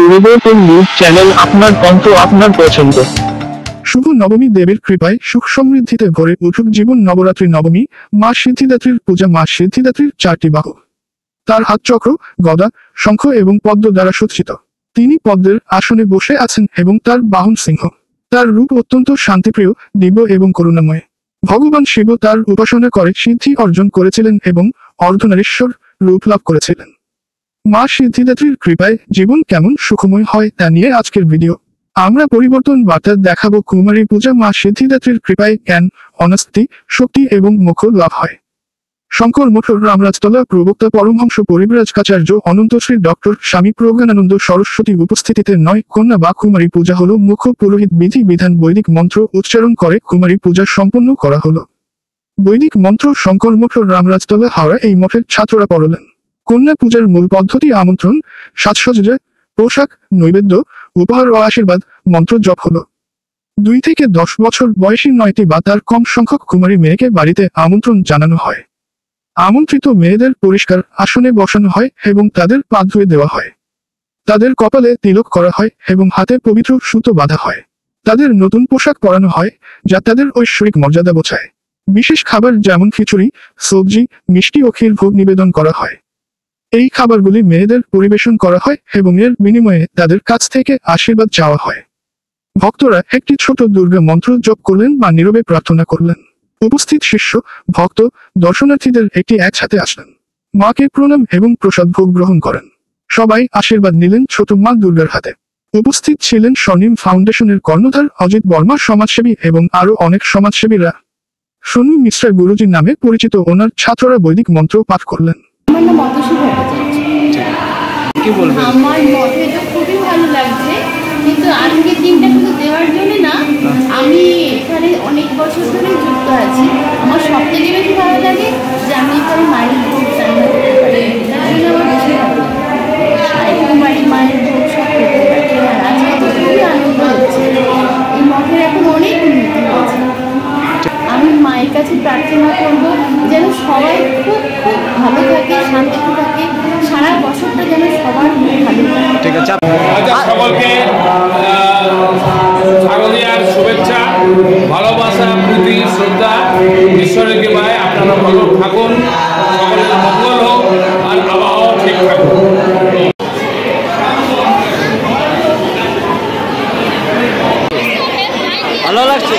পরিবর্তন news channel, আপনার কণ্ঠ, আপনার পছন্দ। শুভ নবমী, দেবীর কৃপায় সুখ সমৃদ্ধিতে ভরে উঠুক জীবন। নবরাত্রি নবমী, মা সিদ্ধিদাত্রীর পূজা। মা সিদ্ধিদাত্রীর 4টি বাহু, তার হাত চক্র, গদা, শঙ্খ এবং পদ্ম দ্বারা সজ্জিত। তিনি পদ্মের আসনে বসে আছেন এবং তার বাহন সিংহ। তার রূপ অত্যন্ত শান্তিপ্রিয়, দিব্য এবং করুণাময়। ভগবান শিব তার উপাসনা করে সিদ্ধি অর্জন করেছিলেন এবং অর্ধনারীশ্বর রূপ লাভ করেছিলেন। মা সিদ্ধিদাত্রীর কৃপায় জীবন কেমন সুখময় হয় তা নিয়ে আজকের ভিডিও। আমরা পরিবর্তন বার্তা দেখাবো। কুমারী পূজা। মা সিদ্ধিদাত্রীর কৃপায় জ্ঞান, অনাস্তি, শক্তি এবং মোক্ষ লাভ হয়। শঙ্কর মঠ, রামরাজতলা। প্রবক্তা পরমহংস পরিব্রাজকাচার্য অনন্ত শ্রী ডক্টর স্বামী প্রজ্ঞানানন্দ সরস্বতী উপস্থিতিতে 9 কন্যা বা কুমারী পূজা হলো। মুখ্য পুরোহিত বিধি বিধান বৈদিক মন্ত্র উচ্চারণ করে কুমারী পূজা সম্পন্ন করা হলো। বৈদিক মন্ত্র শঙ্কর মঠ, রামরাজতলা, হাওড়া। এই মঠের ছাত্ররা পড়লেন। কন্যা পূজার মূল পদ্ধতি আমন্ত্রণ, সাজসজ্জা, পোশাক, নৈবেদ্য, উপহার ও আশীর্বাদ। মন্ত্র জপ হলো। 2 থেকে 10 বছর বয়সী 9টি বা তার কম সংখ্যক কুমারী মেয়েকে বাড়িতে আমন্ত্রণ জানানো হয়। আমন্ত্রিত মেয়েদের পরিষ্কার আসনে বসানো হয় এবং তাদের পা ধুয়ে দেওয়া হয়। তাদের কপালে তিলক করা হয় এবং হাতে পবিত্র সুতো বাঁধা হয়। তাদের নতুন পোশাক পরানো হয়, যা তাদের ঐশ্বরিক মর্যাদা বোঝায়। বিশেষ খাবার যেমন খিচুড়ি, সবজি, মিষ্টি ও ক্ষীর ভোগ নিবেদন করা হয়। এই খাবারগুলি মেয়েদের পরিবেশন করা হয় এবং এর বিনিময়ে তাদের কাছ থেকে আশীর্বাদ চাওয়া হয়। ভক্তরা একটি ছোট দুর্গা মন্ত্র জপ করলেন বা নীরবে প্রার্থনা করলেন। উপস্থিত শিষ্য, ভক্ত, দর্শনার্থীদের একসাথে আসলেন। মাকে প্রণাম এবং প্রসাদ ভোগ গ্রহণ করেন। সবাই আশীর্বাদ নিলেন ছোট মা দুর্গার হাতে। উপস্থিত ছিলেন স্বর্ণিম ফাউন্ডেশনের কর্ণধার অজিত বর্মা, সমাজসেবী এবং আরো অনেক সমাজসেবীরা। সোনু মিশ্রা গুরুজি নামে পরিচিত ওনার ছাত্ররা বৈদিক মন্ত্র পাঠ করলেন। আমার নাম অতসী ভট্টাচার্য। কি বলবেন? আমার মতে তো খুবই ভালো লাগছে, কিন্তু আজকের দিনটা শুধু দেওয়ার জন্য না, আমি এখানে অনেক বছর ধরে যুক্ত আছি। আমার সব থেকে বেশি ভালো লাগে যে আমি এখানে মায়ের ভোগ রান্না করতে পারি, তার জন্য আমার বেশি ভালো লাগে। আর কুমারী মায়ের ভোগ সব করতে পারি। আর আজকে তো খুবই আনন্দ হচ্ছে। এই মঠের এখন অনেক উন্নতি হয়েছে। আমি মায়ের কাছে প্রার্থনা করব যেন সবাই খুব খুব ভালো থাকে, শান্তিতে থাকে, সারা বছরটা যেন সবার ভালো থাকে। ঠিক আছে, সকলকে শারদীয়ার শুভেচ্ছা, ভালোবাসা, প্রীতি, শ্রদ্ধা। ঈশ্বরের কৃপায় আপনারা ভালো থাকুন, সকলের মঙ্গল হোক আর আবহাওয়া ঠিক থাকুক। ভালো লাগছে।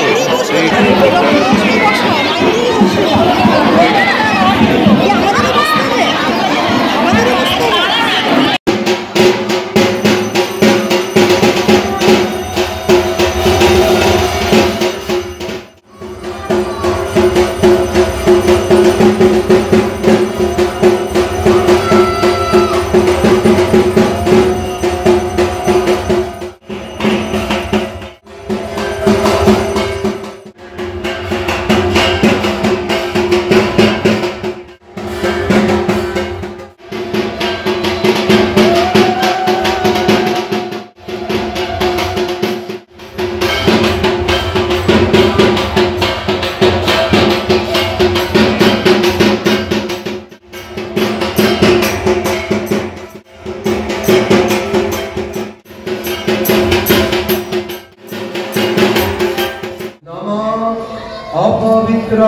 अपवित्र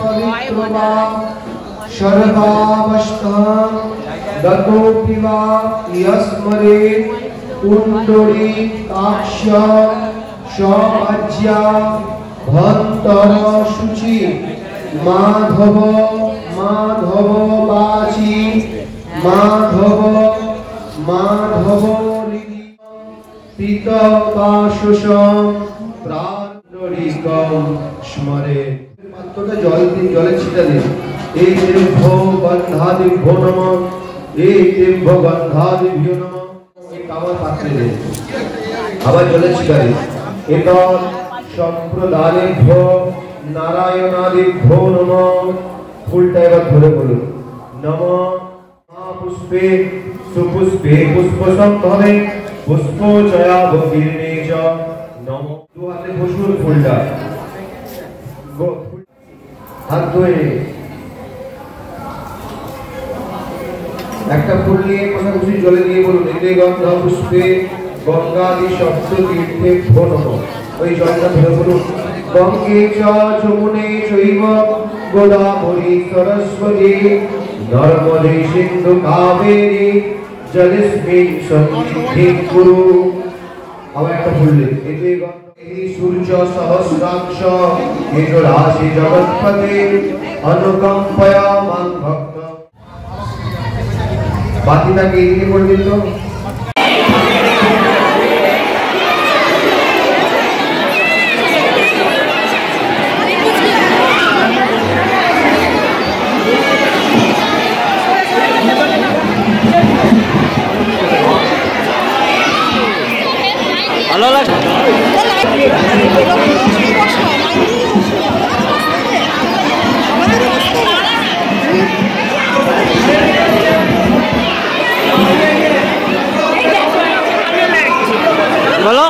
पवित्र वा सर्वावस्थां दतोऽपि वा यस्मरे पुण्डरीकाक्ष समाज्या भन्तर शुचि माधव माधव वाची माधव माधव पितवाशुषं प्राणरिकं स्मरे। পাত্রটা জলে ছিটা দিন। এই দেব্য গন্ধাদিভ্যো নমঃ, এই দেব্য গন্ধাদিভ্যো নমঃ। এই কাবার পাত্রে দিন, আবার জলে ছিটা দিন। এতৎ সম্প্রদায়েভ্য নারায়ণাদিভ্যো নমঃ। ফুলটা এবার ধরে বলুন, নমঃ পুষ্পে সুপুষ্পে পুষ্পসম্ভবে পুষ্পচয়া ভগির্নে চ নমঃ। দু হাতে বসুন ফুলটা, হাত ধরে একটা ফুল নিয়ে কথা খুশি জলে দিয়ে বলুন, এতে গন্ধ পুষ্পে গঙ্গাদি সপ্ততীর্থেভ্যো নমঃ। ওই জলটা ধরে বলুন, গঙ্গে চ যমুনে চৈব গোদাবরী সরস্বতী নর্মদে সিন্ধু কাবেরী জলেস্মিন সন্নিধিং কুরু। আবার একটা বললেন, এতে এই সূর্য সহস্রাংশ এজ রাশি জগৎপতে অনুকম্পয়া মাং ভক্ত। বাকিটাকে এদিকে করে দিন তো। ভালো লাগছে। বলো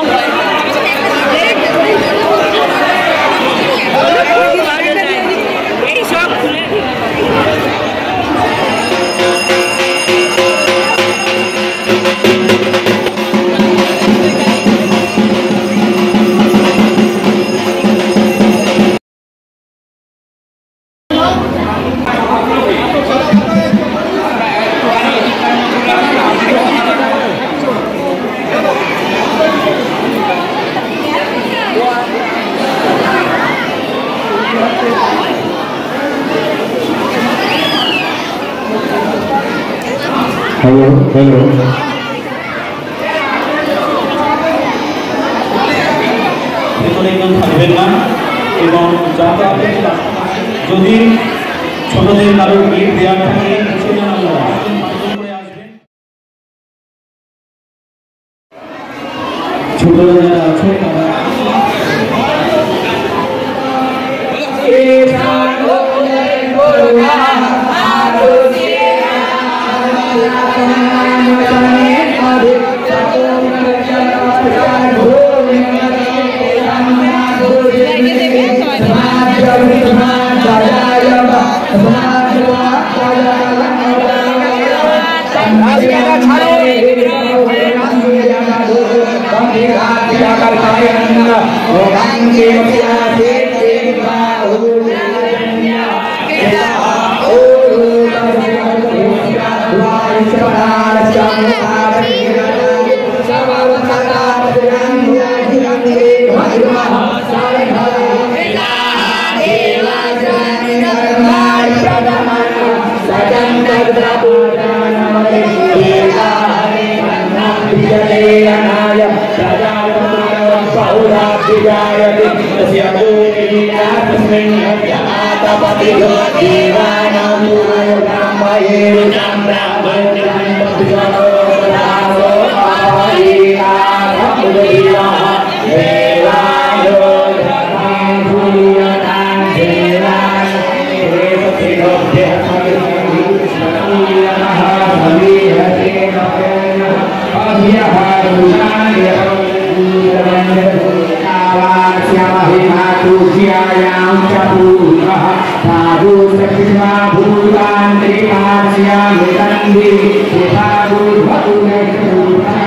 হ্যালো হ্যালো একজন থাকবেন না এবং যদি ছোটদের কারোর গিফট দেওয়ার থাকে সেটা আপনারা ছোটরা যারা আছে তারা Bhagwan